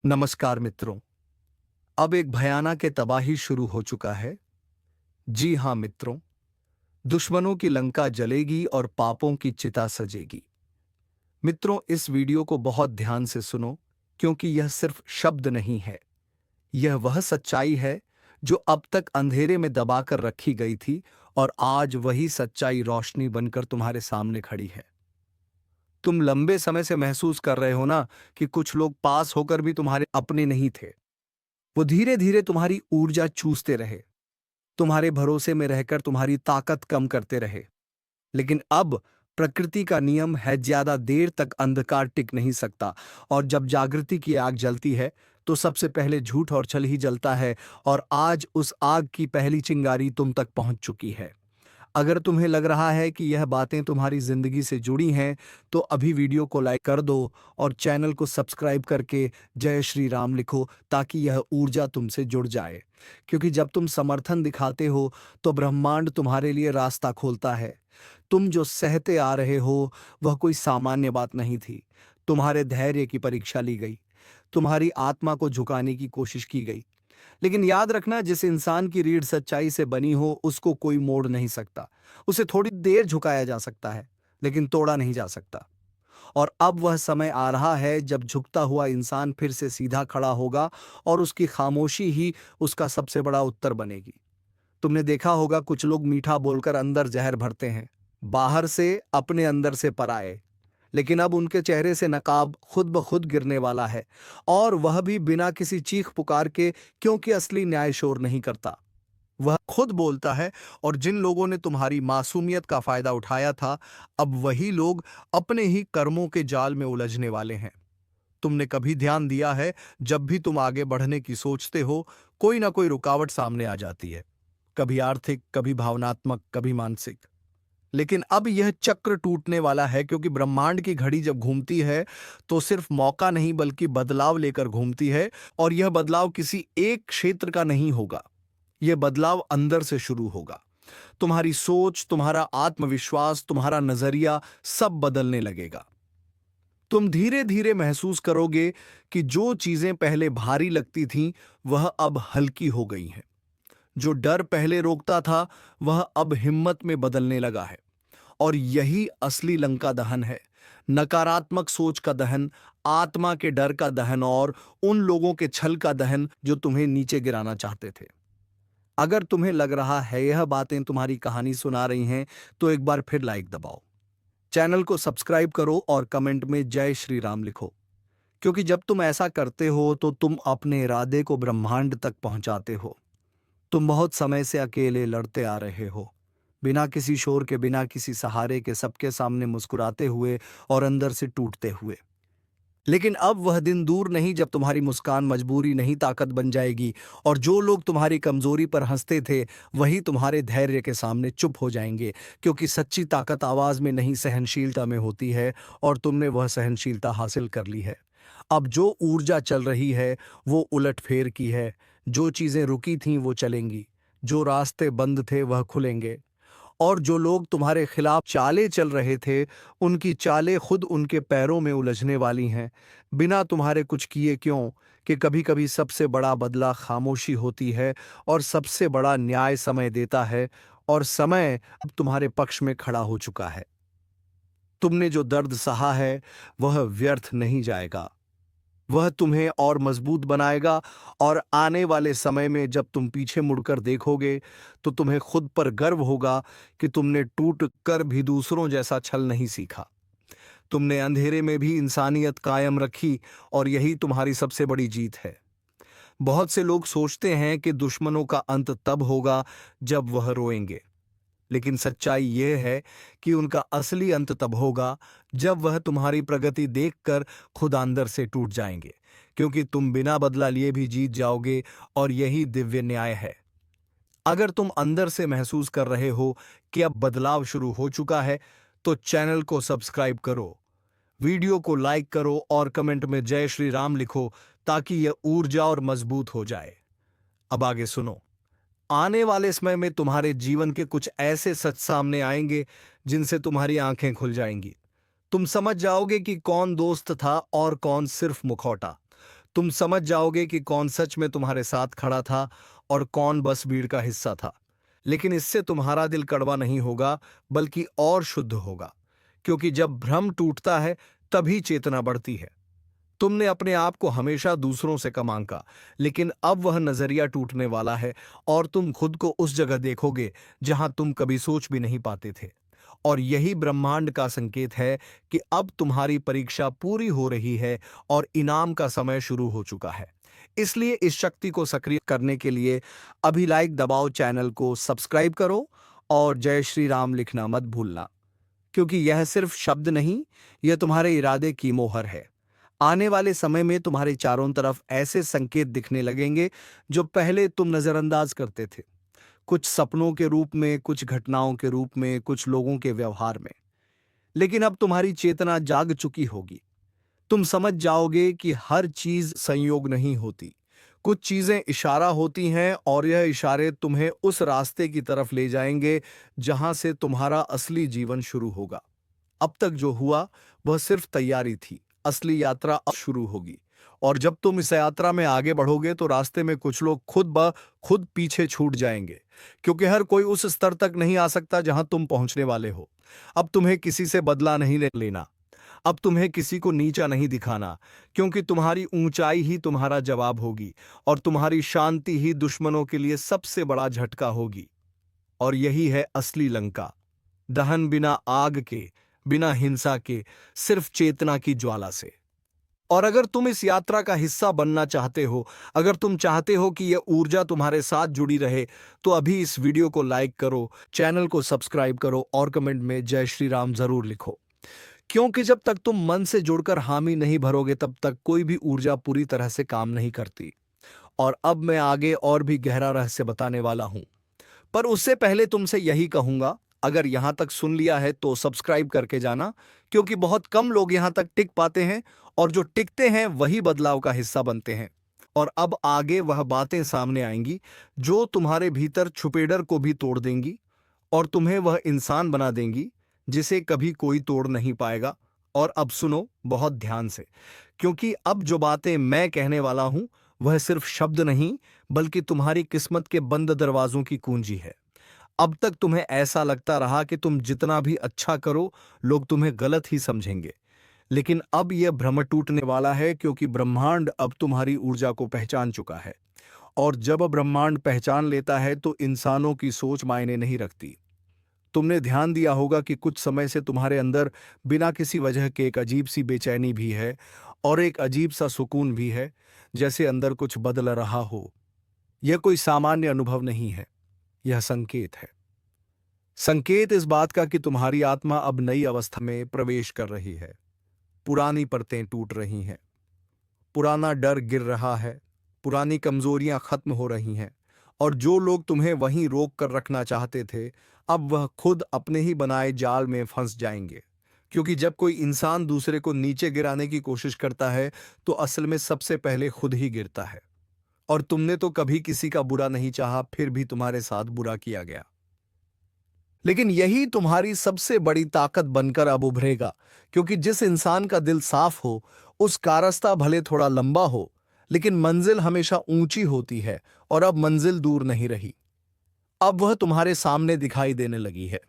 नमस्कार मित्रों। अब एक भयानक तबाही शुरू हो चुका है। जी हां मित्रों, दुश्मनों की लंका जलेगी और पापों की चिता सजेगी। मित्रों, इस वीडियो को बहुत ध्यान से सुनो, क्योंकि यह सिर्फ शब्द नहीं है। यह वह सच्चाई है जो अब तक अंधेरे में दबाकर रखी गई थी, और आज वही सच्चाई रोशनी बनकर तुम्हारे सामने खड़ी है। तुम लंबे समय से महसूस कर रहे हो ना कि कुछ लोग पास होकर भी तुम्हारे अपने नहीं थे। वो धीरे धीरे तुम्हारी ऊर्जा चूसते रहे, तुम्हारे भरोसे में रहकर तुम्हारी ताकत कम करते रहे। लेकिन अब प्रकृति का नियम है, ज्यादा देर तक अंधकार टिक नहीं सकता। और जब जागृति की आग जलती है तो सबसे पहले झूठ और छल ही जलता है। और आज उस आग की पहली चिंगारी तुम तक पहुंच चुकी है। अगर तुम्हें लग रहा है कि यह बातें तुम्हारी जिंदगी से जुड़ी हैं, तो अभी वीडियो को लाइक कर दो और चैनल को सब्सक्राइब करके जय श्री राम लिखो, ताकि यह ऊर्जा तुमसे जुड़ जाए। क्योंकि जब तुम समर्थन दिखाते हो तो ब्रह्मांड तुम्हारे लिए रास्ता खोलता है। तुम जो सहते आ रहे हो वह कोई सामान्य बात नहीं थी। तुम्हारे धैर्य की परीक्षा ली गई, तुम्हारी आत्मा को झुकाने की कोशिश की गई। लेकिन याद रखना, जिस इंसान की रीढ़ सच्चाई से बनी हो उसको कोई मोड़ नहीं सकता। उसे थोड़ी देर झुकाया जा सकता है, लेकिन तोड़ा नहीं जा सकता। और अब वह समय आ रहा है जब झुकता हुआ इंसान फिर से सीधा खड़ा होगा, और उसकी खामोशी ही उसका सबसे बड़ा उत्तर बनेगी। तुमने देखा होगा, कुछ लोग मीठा बोलकर अंदर जहर भरते हैं, बाहर से अपने अंदर से पराये। लेकिन अब उनके चेहरे से नकाब खुद ब खुद गिरने वाला है, और वह भी बिना किसी चीख पुकार के, क्योंकि असली न्याय शोर नहीं करता, वह खुद बोलता है। और जिन लोगों ने तुम्हारी मासूमियत का फायदा उठाया था, अब वही लोग अपने ही कर्मों के जाल में उलझने वाले हैं। तुमने कभी ध्यान दिया है, जब भी तुम आगे बढ़ने की सोचते हो, कोई ना कोई रुकावट सामने आ जाती है। कभी आर्थिक, कभी भावनात्मक, कभी मानसिक। लेकिन अब यह चक्र टूटने वाला है, क्योंकि ब्रह्मांड की घड़ी जब घूमती है तो सिर्फ मौका नहीं बल्कि बदलाव लेकर घूमती है। और यह बदलाव किसी एक क्षेत्र का नहीं होगा, यह बदलाव अंदर से शुरू होगा। तुम्हारी सोच, तुम्हारा आत्मविश्वास, तुम्हारा नजरिया सब बदलने लगेगा। तुम धीरे धीरे महसूस करोगे कि जो चीजें पहले भारी लगती थीं वह अब हल्की हो गई हैं। जो डर पहले रोकता था वह अब हिम्मत में बदलने लगा है। और यही असली लंका दहन है। नकारात्मक सोच का दहन, आत्मा के डर का दहन, और उन लोगों के छल का दहन जो तुम्हें नीचे गिराना चाहते थे। अगर तुम्हें लग रहा है यह बातें तुम्हारी कहानी सुना रही हैं, तो एक बार फिर लाइक दबाओ, चैनल को सब्सक्राइब करो और कमेंट में जय श्री राम लिखो। क्योंकि जब तुम ऐसा करते हो तो तुम अपने इरादे को ब्रह्मांड तक पहुंचाते हो। तुम बहुत समय से अकेले लड़ते आ रहे हो, बिना किसी शोर के, बिना किसी सहारे के, सबके सामने मुस्कुराते हुए और अंदर से टूटते हुए। लेकिन अब वह दिन दूर नहीं जब तुम्हारी मुस्कान मजबूरी नहीं ताकत बन जाएगी, और जो लोग तुम्हारी कमजोरी पर हंसते थे वही तुम्हारे धैर्य के सामने चुप हो जाएंगे। क्योंकि सच्ची ताकत आवाज में नहीं, सहनशीलता में होती है, और तुमने वह सहनशीलता हासिल कर ली है। अब जो ऊर्जा चल रही है वो उलटफेर की है। जो चीजें रुकी थीं वो चलेंगी, जो रास्ते बंद थे वह खुलेंगे, और जो लोग तुम्हारे खिलाफ चालें चल रहे थे उनकी चालें खुद उनके पैरों में उलझने वाली हैं, बिना तुम्हारे कुछ किए। क्यों कि कभी कभी सबसे बड़ा बदला खामोशी होती है, और सबसे बड़ा न्याय समय देता है। और समय अब तुम्हारे पक्ष में खड़ा हो चुका है। तुमने जो दर्द सहा है वह व्यर्थ नहीं जाएगा, वह तुम्हें और मजबूत बनाएगा। और आने वाले समय में जब तुम पीछे मुड़कर देखोगे तो तुम्हें खुद पर गर्व होगा कि तुमने टूट कर भी दूसरों जैसा छल नहीं सीखा। तुमने अंधेरे में भी इंसानियत कायम रखी, और यही तुम्हारी सबसे बड़ी जीत है। बहुत से लोग सोचते हैं कि दुश्मनों का अंत तब होगा जब वह रोएंगे, लेकिन सच्चाई यह है कि उनका असली अंत तब होगा जब वह तुम्हारी प्रगति देखकर खुद अंदर से टूट जाएंगे। क्योंकि तुम बिना बदला लिए भी जीत जाओगे, और यही दिव्य न्याय है। अगर तुम अंदर से महसूस कर रहे हो कि अब बदलाव शुरू हो चुका है, तो चैनल को सब्सक्राइब करो, वीडियो को लाइक करो और कमेंट में जय श्री राम लिखो, ताकि यह ऊर्जा और मजबूत हो जाए। अब आगे सुनो। आने वाले समय में तुम्हारे जीवन के कुछ ऐसे सच सामने आएंगे जिनसे तुम्हारी आंखें खुल जाएंगी। तुम समझ जाओगे कि कौन दोस्त था और कौन सिर्फ मुखौटा। तुम समझ जाओगे कि कौन सच में तुम्हारे साथ खड़ा था और कौन बस भीड़ का हिस्सा था। लेकिन इससे तुम्हारा दिल कड़वा नहीं होगा, बल्कि और शुद्ध होगा, क्योंकि जब भ्रम टूटता है तभी चेतना बढ़ती है। तुमने अपने आप को हमेशा दूसरों से कम आंका, लेकिन अब वह नजरिया टूटने वाला है और तुम खुद को उस जगह देखोगे जहां तुम कभी सोच भी नहीं पाते थे। और यही ब्रह्मांड का संकेत है कि अब तुम्हारी परीक्षा पूरी हो रही है और इनाम का समय शुरू हो चुका है। इसलिए इस शक्ति को सक्रिय करने के लिए अभी लाइक दबाओ, चैनल को सब्सक्राइब करो और जय श्री राम लिखना मत भूलना, क्योंकि यह सिर्फ शब्द नहीं, यह तुम्हारे इरादे की मोहर है। आने वाले समय में तुम्हारे चारों तरफ ऐसे संकेत दिखने लगेंगे जो पहले तुम नजरअंदाज करते थे, कुछ सपनों के रूप में, कुछ घटनाओं के रूप में, कुछ लोगों के व्यवहार में। लेकिन अब तुम्हारी चेतना जाग चुकी होगी। तुम समझ जाओगे कि हर चीज संयोग नहीं होती, कुछ चीजें इशारा होती हैं और यह इशारे तुम्हें उस रास्ते की तरफ ले जाएंगे जहां से तुम्हारा असली जीवन शुरू होगा। अब तक जो हुआ वह सिर्फ तैयारी थी, असली यात्रा अब शुरू होगी। और जब तुम इस यात्रा में आगे बढ़ोगे तो रास्ते में कुछ लोग खुद ब खुद पीछे छूट जाएंगे, क्योंकि हर कोई उस स्तर तक नहीं आ सकता जहां तुम पहुंचने वाले हो। अब तुम्हें किसी से बदला नहीं लेना, अब तुम्हें किसी को नीचा नहीं दिखाना, क्योंकि तुम्हारी ऊंचाई ही तुम्हारा जवाब होगी और तुम्हारी शांति ही दुश्मनों के लिए सबसे बड़ा झटका होगी। और यही है असली लंका, दहन बिना आग के, बिना हिंसा के, सिर्फ चेतना की ज्वाला से। और अगर तुम इस यात्रा का हिस्सा बनना चाहते हो, अगर तुम चाहते हो कि यह ऊर्जा तुम्हारे साथ जुड़ी रहे, तो अभी इस वीडियो को लाइक करो, चैनल को सब्सक्राइब करो और कमेंट में जय श्री राम जरूर लिखो। क्योंकि जब तक तुम मन से जुड़कर हामी नहीं भरोगे, तब तक कोई भी ऊर्जा पूरी तरह से काम नहीं करती। और अब मैं आगे और भी गहरा रहस्य बताने वाला हूं, पर उससे पहले तुमसे यही कहूंगा, अगर यहां तक सुन लिया है तो सब्सक्राइब करके जाना, क्योंकि बहुत कम लोग यहां तक टिक पाते हैं और जो टिकते हैं वही बदलाव का हिस्सा बनते हैं। और अब आगे वह बातें सामने आएंगी जो तुम्हारे भीतर छुपे डर को भी तोड़ देंगी और तुम्हें वह इंसान बना देंगी जिसे कभी कोई तोड़ नहीं पाएगा। और अब सुनो बहुत ध्यान से, क्योंकि अब जो बातें मैं कहने वाला हूं वह सिर्फ शब्द नहीं, बल्कि तुम्हारी किस्मत के बंद दरवाजों की कुंजी है। अब तक तुम्हें ऐसा लगता रहा कि तुम जितना भी अच्छा करो लोग तुम्हें गलत ही समझेंगे, लेकिन अब यह भ्रम टूटने वाला है, क्योंकि ब्रह्मांड अब तुम्हारी ऊर्जा को पहचान चुका है। और जब ब्रह्मांड पहचान लेता है तो इंसानों की सोच मायने नहीं रखती। तुमने ध्यान दिया होगा कि कुछ समय से तुम्हारे अंदर बिना किसी वजह के एक अजीब सी बेचैनी भी है और एक अजीब सा सुकून भी है, जैसे अंदर कुछ बदल रहा हो। यह कोई सामान्य अनुभव नहीं है, यह संकेत है। संकेत इस बात का कि तुम्हारी आत्मा अब नई अवस्था में प्रवेश कर रही है। पुरानी परतें टूट रही हैं, पुराना डर गिर रहा है, पुरानी कमजोरियां खत्म हो रही हैं, और जो लोग तुम्हें वहीं रोक कर रखना चाहते थे, अब वह खुद अपने ही बनाए जाल में फंस जाएंगे। क्योंकि जब कोई इंसान दूसरे को नीचे गिराने की कोशिश करता है तो असल में सबसे पहले खुद ही गिरता है। और तुमने तो कभी किसी का बुरा नहीं चाहा, फिर भी तुम्हारे साथ बुरा किया गया। लेकिन यही तुम्हारी सबसे बड़ी ताकत बनकर अब उभरेगा, क्योंकि जिस इंसान का दिल साफ हो, उसका रास्ता भले थोड़ा लंबा हो, लेकिन मंजिल हमेशा ऊंची होती है। और अब मंजिल दूर नहीं रही, अब वह तुम्हारे सामने दिखाई देने लगी है।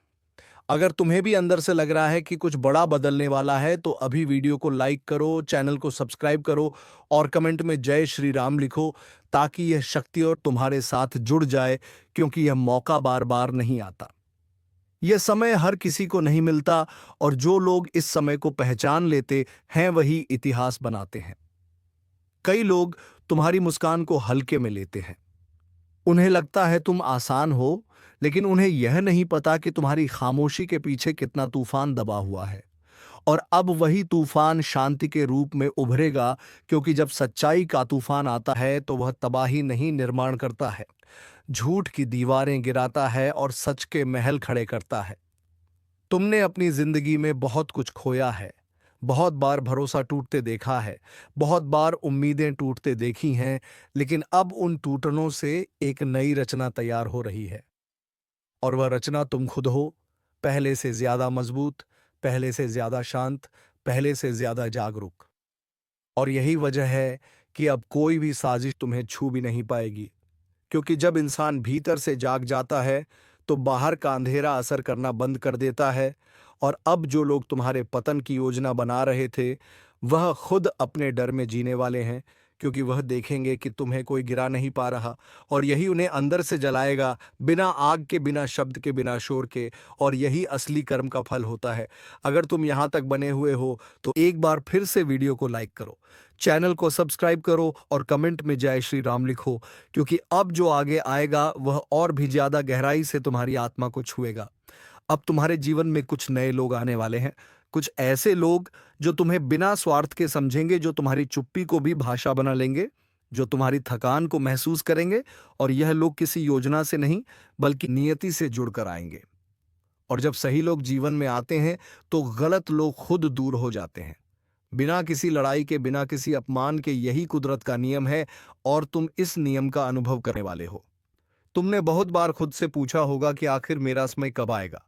अगर तुम्हें भी अंदर से लग रहा है कि कुछ बड़ा बदलने वाला है, तो अभी वीडियो को लाइक करो, चैनल को सब्सक्राइब करो और कमेंट में जय श्री राम लिखो, ताकि यह शक्ति और तुम्हारे साथ जुड़ जाए, क्योंकि यह मौका बार बार नहीं आता। यह समय हर किसी को नहीं मिलता, और जो लोग इस समय को पहचान लेते हैं वही इतिहास बनाते हैं। कई लोग तुम्हारी मुस्कान को हल्के में लेते हैं, उन्हें लगता है तुम आसान हो, लेकिन उन्हें यह नहीं पता कि तुम्हारी खामोशी के पीछे कितना तूफान दबा हुआ है। और अब वही तूफान शांति के रूप में उभरेगा, क्योंकि जब सच्चाई का तूफान आता है तो वह तबाही नहीं निर्माण करता है, झूठ की दीवारें गिराता है और सच के महल खड़े करता है। तुमने अपनी जिंदगी में बहुत कुछ खोया है, बहुत बार भरोसा टूटते देखा है, बहुत बार उम्मीदें टूटते देखी हैं, लेकिन अब उन टूटनों से एक नई रचना तैयार हो रही है। और वह रचना तुम खुद हो, पहले से ज्यादा मजबूत, पहले से ज्यादा शांत, पहले से ज्यादा जागरूक। और यही वजह है कि अब कोई भी साजिश तुम्हें छू भी नहीं पाएगी, क्योंकि जब इंसान भीतर से जाग जाता है तो बाहर का अंधेरा असर करना बंद कर देता है। और अब जो लोग तुम्हारे पतन की योजना बना रहे थे, वह खुद अपने डर में जीने वाले हैं, क्योंकि वह देखेंगे कि तुम्हें कोई गिरा नहीं पा रहा, और यही उन्हें अंदर से जलाएगा, बिना आग के, बिना शब्द के, बिना शोर के। और यही असली कर्म का फल होता है। अगर तुम यहाँ तक बने हुए हो तो एक बार फिर से वीडियो को लाइक करो, चैनल को सब्सक्राइब करो और कमेंट में जय श्री राम लिखो, क्योंकि अब जो आगे आएगा वह और भी ज्यादा गहराई से तुम्हारी आत्मा को छुएगा। अब तुम्हारे जीवन में कुछ नए लोग आने वाले हैं, कुछ ऐसे लोग जो तुम्हें बिना स्वार्थ के समझेंगे, जो तुम्हारी चुप्पी को भी भाषा बना लेंगे, जो तुम्हारी थकान को महसूस करेंगे। और यह लोग किसी योजना से नहीं बल्कि नियति से जुड़कर आएंगे। और जब सही लोग जीवन में आते हैं तो गलत लोग खुद दूर हो जाते हैं, बिना किसी लड़ाई के, बिना किसी अपमान के। यही कुदरत का नियम है और तुम इस नियम का अनुभव करने वाले हो। तुमने बहुत बार खुद से पूछा होगा कि आखिर मेरा समय कब आएगा,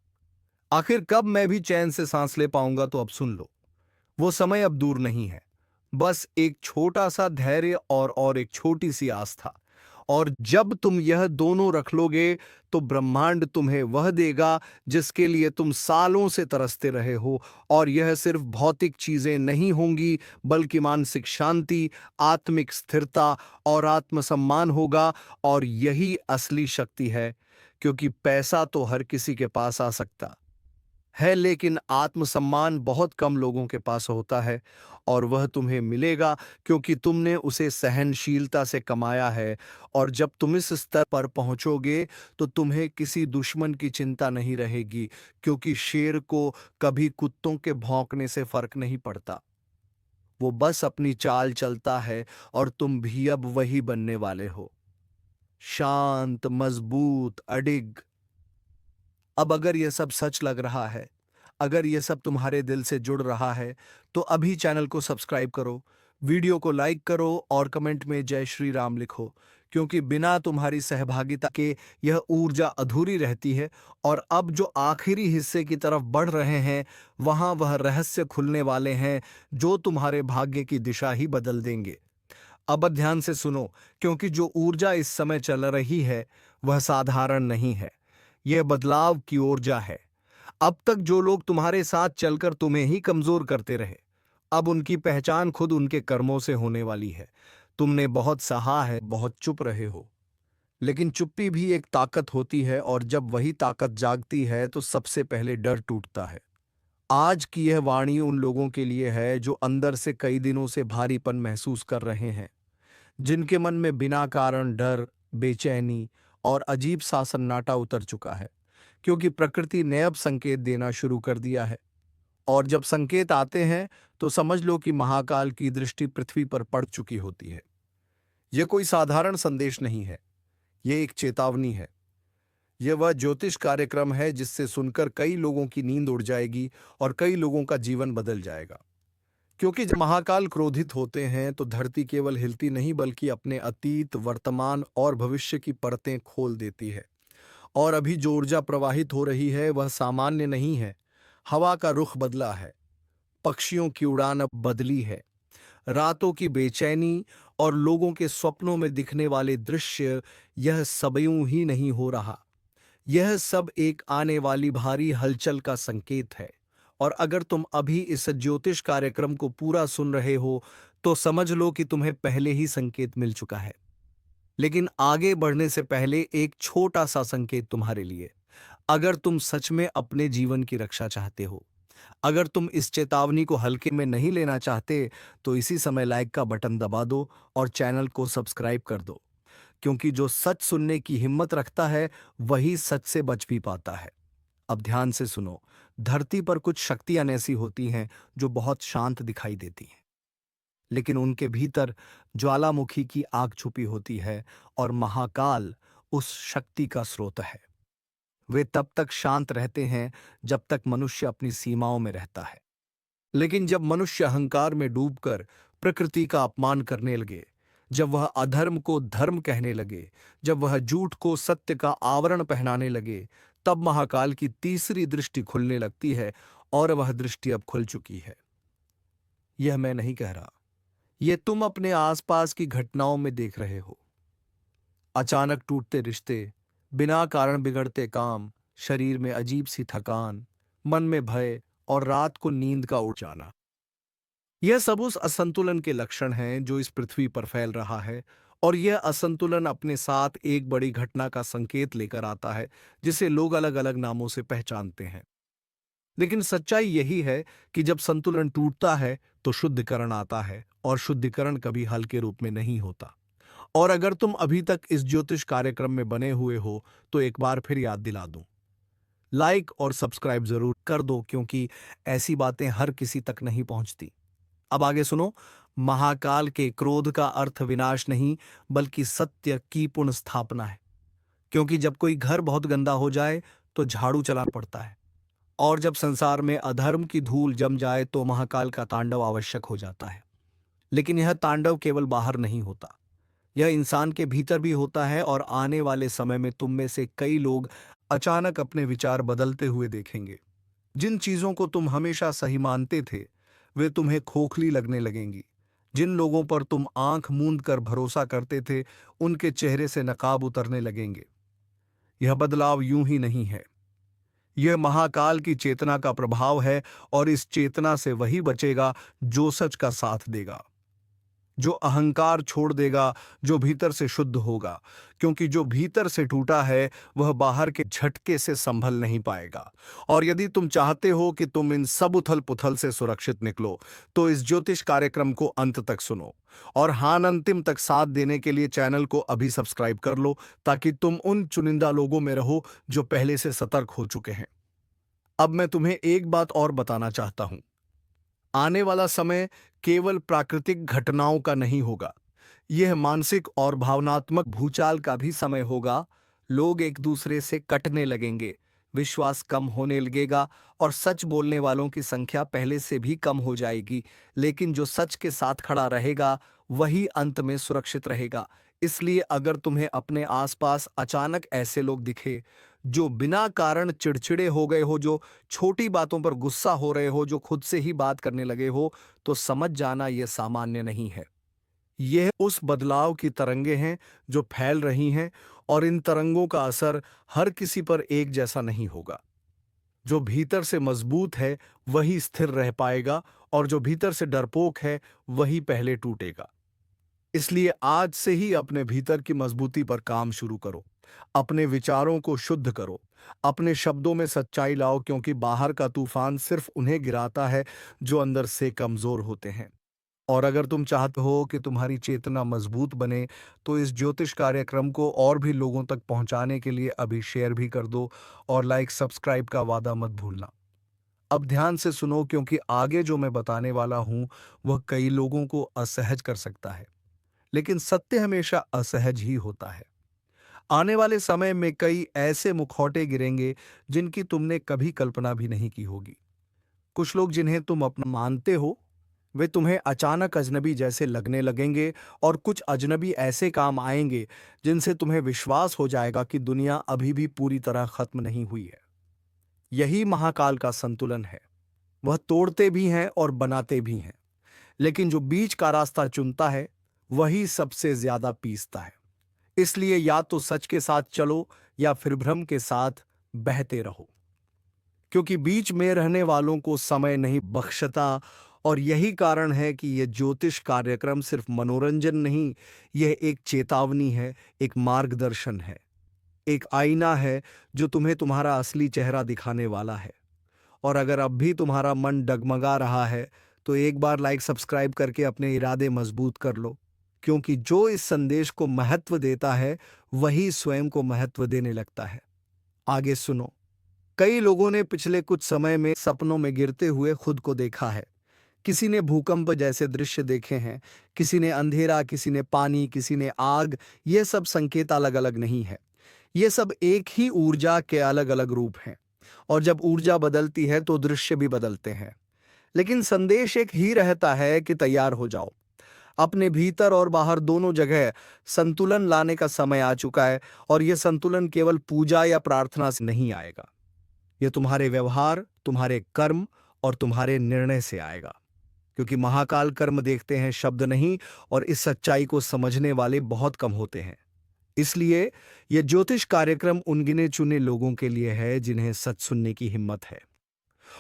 आखिर कब मैं भी चैन से सांस ले पाऊंगा। तो अब सुन लो, वो समय अब दूर नहीं है। बस एक छोटा सा धैर्य और एक छोटी सी आस्था। और जब तुम यह दोनों रख लोगे तो ब्रह्मांड तुम्हें वह देगा जिसके लिए तुम सालों से तरसते रहे हो। और यह सिर्फ भौतिक चीजें नहीं होंगी, बल्कि मानसिक शांति, आत्मिक स्थिरता और आत्मसम्मान होगा। और यही असली शक्ति है, क्योंकि पैसा तो हर किसी के पास आ सकता है, लेकिन आत्मसम्मान बहुत कम लोगों के पास होता है। और वह तुम्हें मिलेगा क्योंकि तुमने उसे सहनशीलता से कमाया है। और जब तुम इस स्तर पर पहुंचोगे तो तुम्हें किसी दुश्मन की चिंता नहीं रहेगी, क्योंकि शेर को कभी कुत्तों के भौंकने से फर्क नहीं पड़ता। वो बस अपनी चाल चलता है, और तुम भी अब वही बनने वाले हो, शांत, मजबूत, अडिग। अब अगर यह सब सच लग रहा है, अगर यह सब तुम्हारे दिल से जुड़ रहा है, तो अभी चैनल को सब्सक्राइब करो, वीडियो को लाइक करो और कमेंट में जय श्री राम लिखो, क्योंकि बिना तुम्हारी सहभागिता के यह ऊर्जा अधूरी रहती है। और अब जो आखिरी हिस्से की तरफ बढ़ रहे हैं, वहां वह रहस्य खुलने वाले हैं जो तुम्हारे भाग्य की दिशा ही बदल देंगे। अब ध्यान से सुनो, क्योंकि जो ऊर्जा इस समय चल रही है वह साधारण नहीं है, यह बदलाव की ऊर्जा है। अब तक जो लोग तुम्हारे साथ चलकर तुम्हें ही कमजोर करते रहे, अब उनकी पहचान खुद उनके कर्मों से होने वाली है। तुमने बहुत सहा है, बहुत चुप रहे हो, लेकिन चुप्पी भी एक ताकत होती है, और जब वही ताकत जागती है तो सबसे पहले डर टूटता है। आज की यह वाणी उन लोगों के लिए है जो अंदर से कई दिनों से भारीपन महसूस कर रहे हैं, जिनके मन में बिना कारण डर, बेचैनी और अजीब सा सन्नाटा उतर चुका है, क्योंकि प्रकृति ने अब संकेत देना शुरू कर दिया है। और जब संकेत आते हैं तो समझ लो कि महाकाल की दृष्टि पृथ्वी पर पड़ चुकी होती है। यह कोई साधारण संदेश नहीं है, यह एक चेतावनी है। यह वह ज्योतिष कार्यक्रम है जिससे सुनकर कई लोगों की नींद उड़ जाएगी और कई लोगों का जीवन बदल जाएगा। क्योंकि जब महाकाल क्रोधित होते हैं तो धरती केवल हिलती नहीं, बल्कि अपने अतीत, वर्तमान और भविष्य की परतें खोल देती है। और अभी जो ऊर्जा प्रवाहित हो रही है वह सामान्य नहीं है। हवा का रुख बदला है, पक्षियों की उड़ान अब बदली है, रातों की बेचैनी और लोगों के स्वप्नों में दिखने वाले दृश्य, यह सब यूं ही नहीं हो रहा। यह सब एक आने वाली भारी हलचल का संकेत है। और अगर तुम अभी इस ज्योतिष कार्यक्रम को पूरा सुन रहे हो तो समझ लो कि तुम्हें पहले ही संकेत मिल चुका है। लेकिन आगे बढ़ने से पहले एक छोटा सा संकेत तुम्हारे लिए। अगर तुम सच में अपने जीवन की रक्षा चाहते हो, अगर तुम इस चेतावनी को हल्के में नहीं लेना चाहते, तो इसी समय लाइक का बटन दबा दो और चैनल को सब्सक्राइब कर दो, क्योंकि जो सच सुनने की हिम्मत रखता है वही सच से बच भी पाता है। अब ध्यान से सुनो, धरती पर कुछ शक्तियां ऐसी होती हैं जो बहुत शांत दिखाई देती हैं, लेकिन उनके भीतर ज्वालामुखी की आग छुपी होती है, और महाकाल उस शक्ति का स्रोत है। वे तब तक शांत रहते हैं जब तक मनुष्य अपनी सीमाओं में रहता है, लेकिन जब मनुष्य अहंकार में डूबकर प्रकृति का अपमान करने लगे, जब वह अधर्म को धर्म कहने लगे, जब वह झूठ को सत्य का आवरण पहनाने लगे, तब महाकाल की तीसरी दृष्टि खुलने लगती है। और वह दृष्टि अब खुल चुकी है। यह मैं नहीं कह रहा, ये तुम अपने आसपास की घटनाओं में देख रहे हो। अचानक टूटते रिश्ते, बिना कारण बिगड़ते काम, शरीर में अजीब सी थकान, मन में भय और रात को नींद का उड़ जाना। यह सब उस असंतुलन के लक्षण हैं जो इस पृथ्वी पर फैल रहा है। और यह असंतुलन अपने साथ एक बड़ी घटना का संकेत लेकर आता है, जिसे लोग अलग अलग नामों से पहचानते हैं। लेकिन सच्चाई यही है कि जब संतुलन टूटता है तो शुद्धिकरण आता है, और शुद्धिकरण कभी हल्के रूप में नहीं होता। और अगर तुम अभी तक इस ज्योतिष कार्यक्रम में बने हुए हो तो एक बार फिर याद दिला दूं, लाइक और सब्सक्राइब जरूर कर दो, क्योंकि ऐसी बातें हर किसी तक नहीं पहुंचती। अब आगे सुनो। महाकाल के क्रोध का अर्थ विनाश नहीं, बल्कि सत्य की पुनर्स्थापना है। क्योंकि जब कोई घर बहुत गंदा हो जाए तो झाड़ू चलाना पड़ता है, और जब संसार में अधर्म की धूल जम जाए तो महाकाल का तांडव आवश्यक हो जाता है। लेकिन यह तांडव केवल बाहर नहीं होता, यह इंसान के भीतर भी होता है। और आने वाले समय में तुम में से कई लोग अचानक अपने विचार बदलते हुए देखेंगे। जिन चीजों को तुम हमेशा सही मानते थे, वे तुम्हें खोखली लगने लगेंगी। जिन लोगों पर तुम आंख मूंद कर भरोसा करते थे, उनके चेहरे से नकाब उतरने लगेंगे। यह बदलाव यूं ही नहीं है, यह महाकाल की चेतना का प्रभाव है। और इस चेतना से वही बचेगा जो सच का साथ देगा, जो अहंकार छोड़ देगा, जो भीतर से शुद्ध होगा। क्योंकि जो भीतर से टूटा है वह बाहर के झटके से संभल नहीं पाएगा। और यदि तुम चाहते हो कि तुम इन सब उथल पुथल से सुरक्षित निकलो, तो इस ज्योतिष कार्यक्रम को अंत तक सुनो। और हाँ, अंतिम तक साथ देने के लिए चैनल को अभी सब्सक्राइब कर लो, ताकि तुम उन चुनिंदा लोगों में रहो जो पहले से सतर्क हो चुके हैं। अब मैं तुम्हें एक बात और बताना चाहता हूं। आने वाला समय केवल प्राकृतिक घटनाओं का नहीं होगा, यह मानसिक और भावनात्मक भूचाल का भी समय होगा। लोग एक दूसरे से कटने लगेंगे, विश्वास कम होने लगेगा, और सच बोलने वालों की संख्या पहले से भी कम हो जाएगी। लेकिन जो सच के साथ खड़ा रहेगा वही अंत में सुरक्षित रहेगा। इसलिए अगर तुम्हें अपने आसपास अचानक ऐसे लोग दिखे जो बिना कारण चिड़चिड़े हो गए हो, जो छोटी बातों पर गुस्सा हो रहे हो, जो खुद से ही बात करने लगे हो, तो समझ जाना यह सामान्य नहीं है। यह उस बदलाव की तरंगें हैं जो फैल रही हैं। और इन तरंगों का असर हर किसी पर एक जैसा नहीं होगा। जो भीतर से मजबूत है वही स्थिर रह पाएगा, और जो भीतर से डरपोक है वही पहले टूटेगा। इसलिए आज से ही अपने भीतर की मजबूती पर काम शुरू करो। अपने विचारों को शुद्ध करो, अपने शब्दों में सच्चाई लाओ, क्योंकि बाहर का तूफान सिर्फ उन्हें गिराता है जो अंदर से कमजोर होते हैं। और अगर तुम चाहते हो कि तुम्हारी चेतना मजबूत बने, तो इस ज्योतिष कार्यक्रम को और भी लोगों तक पहुंचाने के लिए अभी शेयर भी कर दो, और लाइक सब्सक्राइब का वादा मत भूलना। अब ध्यान से सुनो, क्योंकि आगे जो मैं बताने वाला हूं वह कई लोगों को असहज कर सकता है। लेकिन सत्य हमेशा असहज ही होता है। आने वाले समय में कई ऐसे मुखौटे गिरेंगे जिनकी तुमने कभी कल्पना भी नहीं की होगी। कुछ लोग जिन्हें तुम अपना मानते हो, वे तुम्हें अचानक अजनबी जैसे लगने लगेंगे। और कुछ अजनबी ऐसे काम आएंगे जिनसे तुम्हें विश्वास हो जाएगा कि दुनिया अभी भी पूरी तरह खत्म नहीं हुई है। यही महाकाल का संतुलन है। वह तोड़ते भी हैं और बनाते भी हैं, लेकिन जो बीच का रास्ता चुनता है वही सबसे ज्यादा पीसता है। इसलिए या तो सच के साथ चलो या फिर भ्रम के साथ बहते रहो, क्योंकि बीच में रहने वालों को समय नहीं बख्शता। और यही कारण है कि यह ज्योतिष कार्यक्रम सिर्फ मनोरंजन नहीं, यह एक चेतावनी है, एक मार्गदर्शन है, एक आईना है जो तुम्हें तुम्हारा असली चेहरा दिखाने वाला है। और अगर अब भी तुम्हारा मन डगमगा रहा है, तो एक बार लाइक सब्सक्राइब करके अपने इरादे मजबूत कर लो। क्योंकि जो इस संदेश को महत्व देता है वही स्वयं को महत्व देने लगता है। आगे सुनो। कई लोगों ने पिछले कुछ समय में सपनों में गिरते हुए खुद को देखा है। किसी ने भूकंप जैसे दृश्य देखे हैं, किसी ने अंधेरा, किसी ने पानी, किसी ने आग। ये सब संकेत अलग अलग नहीं है, ये सब एक ही ऊर्जा के अलग अलग रूप हैं। और जब ऊर्जा बदलती है तो दृश्य भी बदलते हैं। लेकिन संदेश एक ही रहता है कि तैयार हो जाओ। अपने भीतर और बाहर दोनों जगह संतुलन लाने का समय आ चुका है। और यह संतुलन केवल पूजा या प्रार्थना से नहीं आएगा, यह तुम्हारे व्यवहार, तुम्हारे कर्म और तुम्हारे निर्णय से आएगा। क्योंकि महाकाल कर्म देखते हैं, शब्द नहीं, और इस सच्चाई को समझने वाले बहुत कम होते हैं। इसलिए यह ज्योतिष कार्यक्रम उन गिने चुने लोगों के लिए है जिन्हें सच सुनने की हिम्मत है।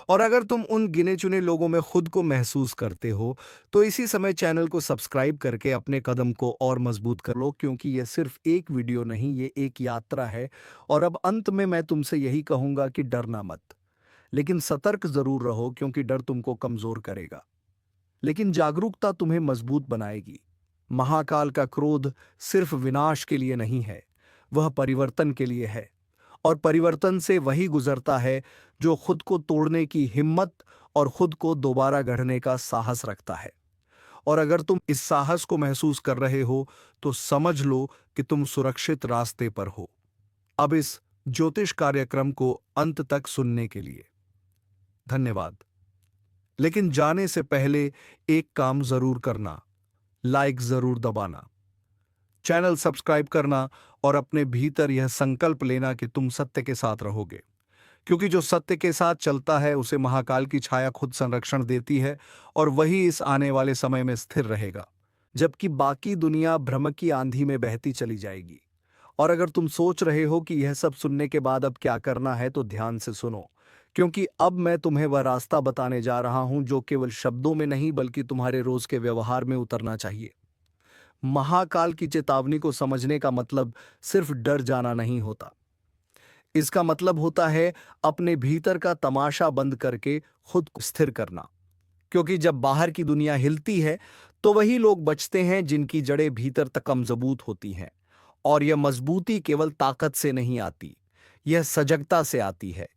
और अगर तुम उन गिने चुने लोगों में खुद को महसूस करते हो, तो इसी समय चैनल को सब्सक्राइब करके अपने कदम को और मजबूत कर लो, क्योंकि यह सिर्फ एक वीडियो नहीं, ये एक यात्रा है। और अब अंत में मैं तुमसे यही कहूंगा कि डरना मत, लेकिन सतर्क जरूर रहो, क्योंकि डर तुमको कमजोर करेगा, लेकिन जागरूकता तुम्हें मजबूत बनाएगी। महाकाल का क्रोध सिर्फ विनाश के लिए नहीं है, वह परिवर्तन के लिए है। और परिवर्तन से वही गुजरता है जो खुद को तोड़ने की हिम्मत और खुद को दोबारा गढ़ने का साहस रखता है। और अगर तुम इस साहस को महसूस कर रहे हो, तो समझ लो कि तुम सुरक्षित रास्ते पर हो। अब इस ज्योतिष कार्यक्रम को अंत तक सुनने के लिए धन्यवाद। लेकिन जाने से पहले एक काम जरूर करना, लाइक जरूर दबाना, चैनल सब्सक्राइब करना और अपने भीतर यह संकल्प लेना कि तुम सत्य के साथ रहोगे, क्योंकि जो सत्य के साथ चलता है उसे महाकाल की छाया खुद संरक्षण देती है, और वही इस आने वाले समय में स्थिर रहेगा, जबकि बाकी दुनिया भ्रम की आंधी में बहती चली जाएगी। और अगर तुम सोच रहे हो कि यह सब सुनने के बाद अब क्या करना है, तो ध्यान से सुनो, क्योंकि अब मैं तुम्हें वह रास्ता बताने जा रहा हूं जो केवल शब्दों में नहीं बल्कि तुम्हारे रोज के व्यवहार में उतरना चाहिए। महाकाल की चेतावनी को समझने का मतलब सिर्फ डर जाना नहीं होता। इसका मतलब होता है अपने भीतर का तमाशा बंद करके खुद को स्थिर करना, क्योंकि जब बाहर की दुनिया हिलती है तो वही लोग बचते हैं जिनकी जड़ें भीतर तक मजबूत होती हैं। और यह मजबूती केवल ताकत से नहीं आती, यह सजगता से आती है,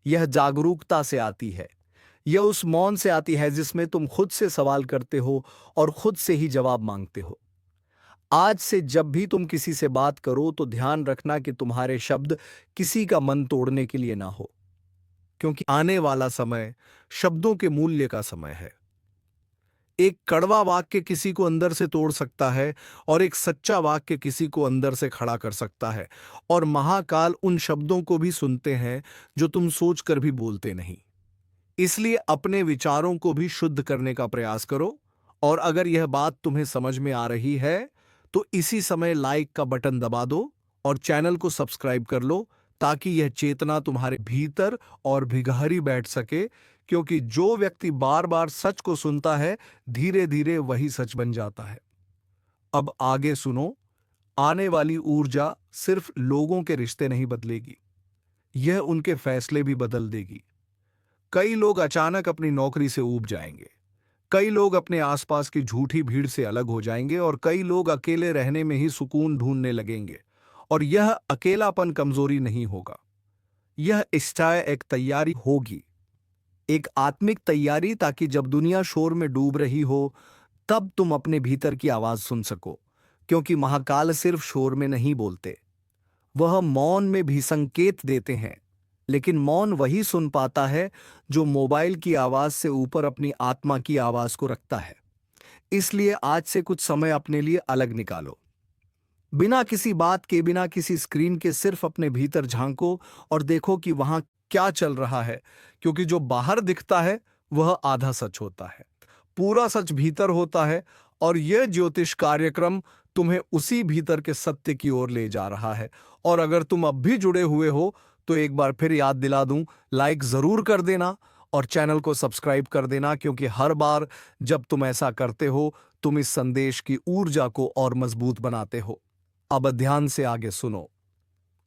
यह जागरूकता से आती है, यह उस मौन से आती है जिसमें तुम खुद से सवाल करते हो और खुद से ही जवाब मांगते हो। आज से जब भी तुम किसी से बात करो तो ध्यान रखना कि तुम्हारे शब्द किसी का मन तोड़ने के लिए ना हो, क्योंकि आने वाला समय शब्दों के मूल्य का समय है। एक कड़वा वाक्य किसी को अंदर से तोड़ सकता है और एक सच्चा वाक्य किसी को अंदर से खड़ा कर सकता है। और महाकाल उन शब्दों को भी सुनते हैं जो तुम सोचकर भी बोलते नहीं। इसलिए अपने विचारों को भी शुद्ध करने का प्रयास करो। और अगर यह बात तुम्हें समझ में आ रही है तो इसी समय लाइक का बटन दबा दो और चैनल को सब्सक्राइब कर लो, ताकि यह चेतना तुम्हारे भीतर और भी गहरी बैठ सके, क्योंकि जो व्यक्ति बार बार सच को सुनता है धीरे धीरे वही सच बन जाता है। अब आगे सुनो, आने वाली ऊर्जा सिर्फ लोगों के रिश्ते नहीं बदलेगी, यह उनके फैसले भी बदल देगी। कई लोग अचानक अपनी नौकरी से ऊब जाएंगे, कई लोग अपने आसपास की झूठी भीड़ से अलग हो जाएंगे, और कई लोग अकेले रहने में ही सुकून ढूंढने लगेंगे। और यह अकेलापन कमजोरी नहीं होगा, यह इच्छा एक तैयारी होगी, एक आत्मिक तैयारी, ताकि जब दुनिया शोर में डूब रही हो तब तुम अपने भीतर की आवाज सुन सको। क्योंकि महाकाल सिर्फ शोर में नहीं बोलते, वह मौन में भी संकेत देते हैं। लेकिन मौन वही सुन पाता है जो मोबाइल की आवाज से ऊपर अपनी आत्मा की आवाज को रखता है। इसलिए आज से कुछ समय अपने लिए अलग निकालो, बिना किसी बात के, बिना किसी स्क्रीन के, सिर्फ अपने भीतर झांको और देखो कि वहां क्या चल रहा है। क्योंकि जो बाहर दिखता है वह आधा सच होता है, पूरा सच भीतर होता है। और यह ज्योतिष कार्यक्रम तुम्हें उसी भीतर के सत्य की ओर ले जा रहा है। और अगर तुम अब भी जुड़े हुए हो तो एक बार फिर याद दिला दूं, लाइक जरूर कर देना और चैनल को सब्सक्राइब कर देना, क्योंकि हर बार जब तुम ऐसा करते हो तुम इस संदेश की ऊर्जा को और मजबूत बनाते हो। अब ध्यान से आगे सुनो।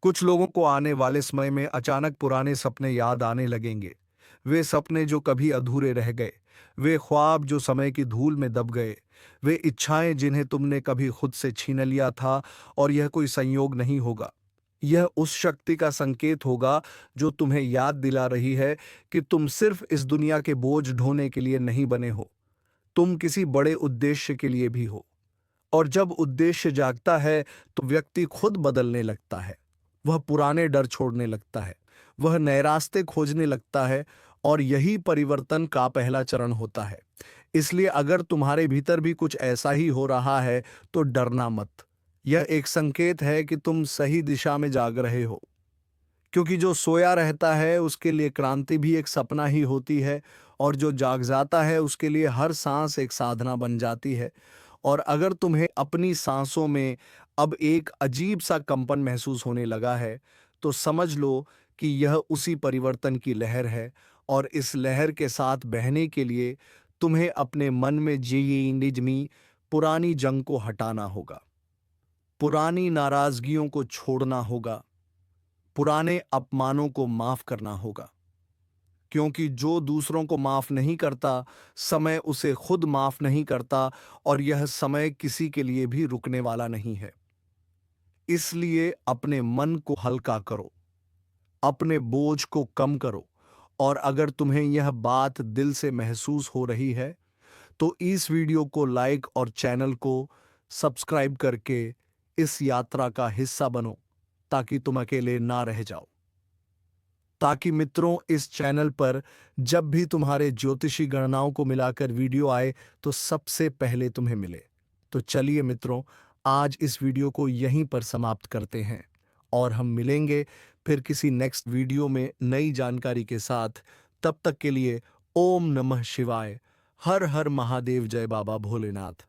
कुछ लोगों को आने वाले समय में अचानक पुराने सपने याद आने लगेंगे, वे सपने जो कभी अधूरे रह गए, वे ख्वाब जो समय की धूल में दब गए, वे इच्छाएं जिन्हें तुमने कभी खुद से छीन लिया था। और यह कोई संयोग नहीं होगा, यह उस शक्ति का संकेत होगा जो तुम्हें याद दिला रही है कि तुम सिर्फ इस दुनिया के बोझ ढोने के लिए नहीं बने हो, तुम किसी बड़े उद्देश्य के लिए भी हो। और जब उद्देश्य जागता है तो व्यक्ति खुद बदलने लगता है, वह पुराने डर छोड़ने लगता है, वह नए रास्ते खोजने लगता है। और यही परिवर्तन का पहला चरण होता है। इसलिए अगर तुम्हारे भीतर भी कुछ ऐसा ही हो रहा है तो डरना मत, यह एक संकेत है कि तुम सही दिशा में जाग रहे हो। क्योंकि जो सोया रहता है उसके लिए क्रांति भी एक सपना ही होती है, और जो जाग जाता है उसके लिए हर सांस एक साधना बन जाती है। और अगर तुम्हें अपनी सांसों में अब एक अजीब सा कंपन महसूस होने लगा है, तो समझ लो कि यह उसी परिवर्तन की लहर है, और इस लहर के साथ बहने के लिए तुम्हें अपने मन में जी निजमी पुरानी जंग को हटाना होगा, पुरानी नाराजगियों को छोड़ना होगा, पुराने अपमानों को माफ करना होगा। क्योंकि जो दूसरों को माफ नहीं करता, समय उसे खुद माफ नहीं करता, और यह समय किसी के लिए भी रुकने वाला नहीं है। इसलिए अपने मन को हल्का करो, अपने बोझ को कम करो, और अगर तुम्हें यह बात दिल से महसूस हो रही है, तो इस वीडियो को लाइक और चैनल को सब्सक्राइब करके इस यात्रा का हिस्सा बनो, ताकि तुम अकेले ना रह जाओ। ताकि मित्रों, इस चैनल पर जब भी तुम्हारे ज्योतिषी गणनाओं को मिलाकर वीडियो आए तो सबसे पहले तुम्हें मिले। तो चलिए मित्रों, आज इस वीडियो को यहीं पर समाप्त करते हैं, और हम मिलेंगे फिर किसी नेक्स्ट वीडियो में नई जानकारी के साथ। तब तक के लिए ओम नमः शिवाय, हर हर महादेव, जय बाबा भोलेनाथ।